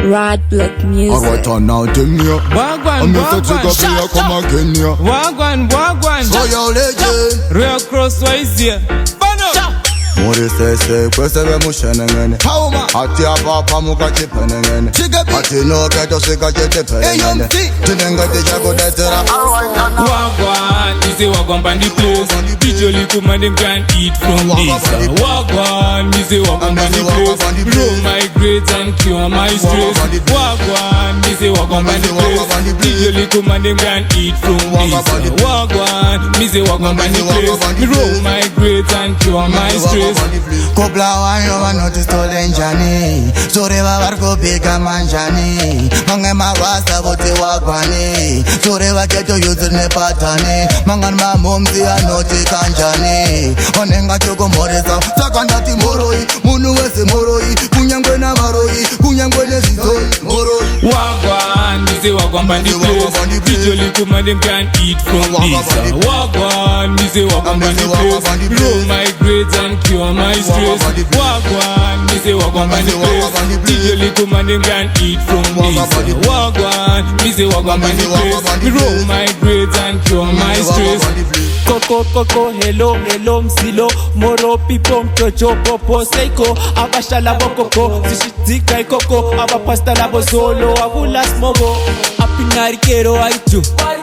Rod Black Music. Alright, now tell me Wagwan, wagwan, come again, yeah. Wagwan. So your legend. Real crosswise here. Muri sese kwesebe mushenengene Hauma Ati abapa muka chipenengene Chigabi Ati no keto sika chete penengene Tinenga ticha kudetera Wagwan, is a wagwan bandi place. Usually come and them can eat from this. Wagwan, is a wagwan bandi place. Grow my grades and cure my stress. Wagwan, is a wagwan bandi place. Usually come and them can eat from this. Wagwan, is a wagwan bandi place. Grow my grades and cure my stress. Kopla wanyo wanoti stolen jani Zoreva varko pika manjani Mange marwasa vote wagwani Zoreva keto yuzir ne patani Mangan ma mumzi anoti kanjani Onenga choko moreza Sakandati moroi Munu wese moroi Kunyangwe na maroi Kunyangwe ne zizoi moroi Wagwan, is a wagwan bandi place. Usually come and them can eat from this. Wagwan, is a wagwan bandi place. Grow my grades and cure my stress. Wagwan, is a wagwan bandi place. Usually come and them can eat from this. Wagwan, is a wagwan bandi place. Grow my grades and cure my stress. Koko, hello, msilo Moro pipo mtocho popo seiko Abashala bokoko, zishitika ikoko Abapasta labo solo, abula smogo Apinari kero aitu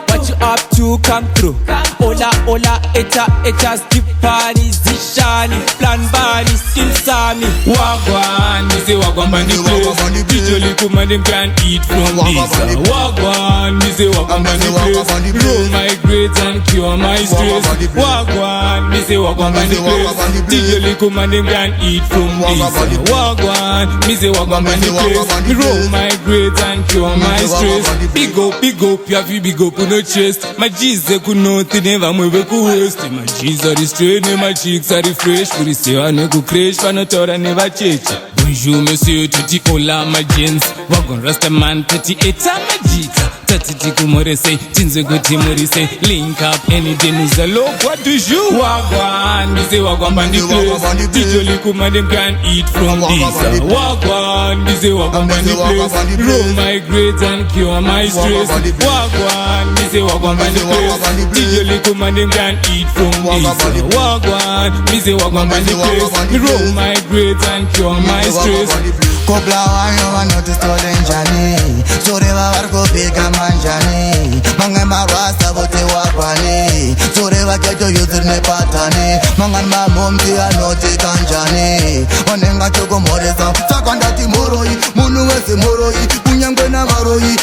What you up to, come through Ola, eta skip party Zishani, plan body, skill sami Wagwan, is a wagwan bandi place. Usually come and them can eat from this. Wagwan, is a wagwan bandi place. Grow my grades and cure my stress. Wagwan, is a wagwan bandi place. Usually come and them can eat from this. Wagwan, is a wagwan bandi place. Grow my grades and cure my stress. Big up, you have to big up on the chest. My G's they could not, they never move a waste. My G's are straight, my cheeks are fresh. For the say I never crash, for not or I never change. Bonjour monsieur, tutti hola my jeans. Wagon rasta man, 38 my jita. Tati kumore say, tinze guti mori say. Link up any day news a low, what do you? Wagwan, is a wagwan bandi place. Usually come and them can eat from this. Wagwan, is a wagwan bandi place. Grow my grades and cure my stress. Wagwan, is a wagwan bandi place. Usually come and them can eat from this. Wagwan, is a wagwan bandi place. Grow my grades and cure my stress. Kopla wanyo wanoti stolen jani Zoreva varko pika manjani Mange marwasa vote wagwani Zoreva keto yuzir ne patani Mangan ma mumzi anoti kanjani Onenga choko moreza Sakandati moroi Munu wese moroi Kunyangwe na maroi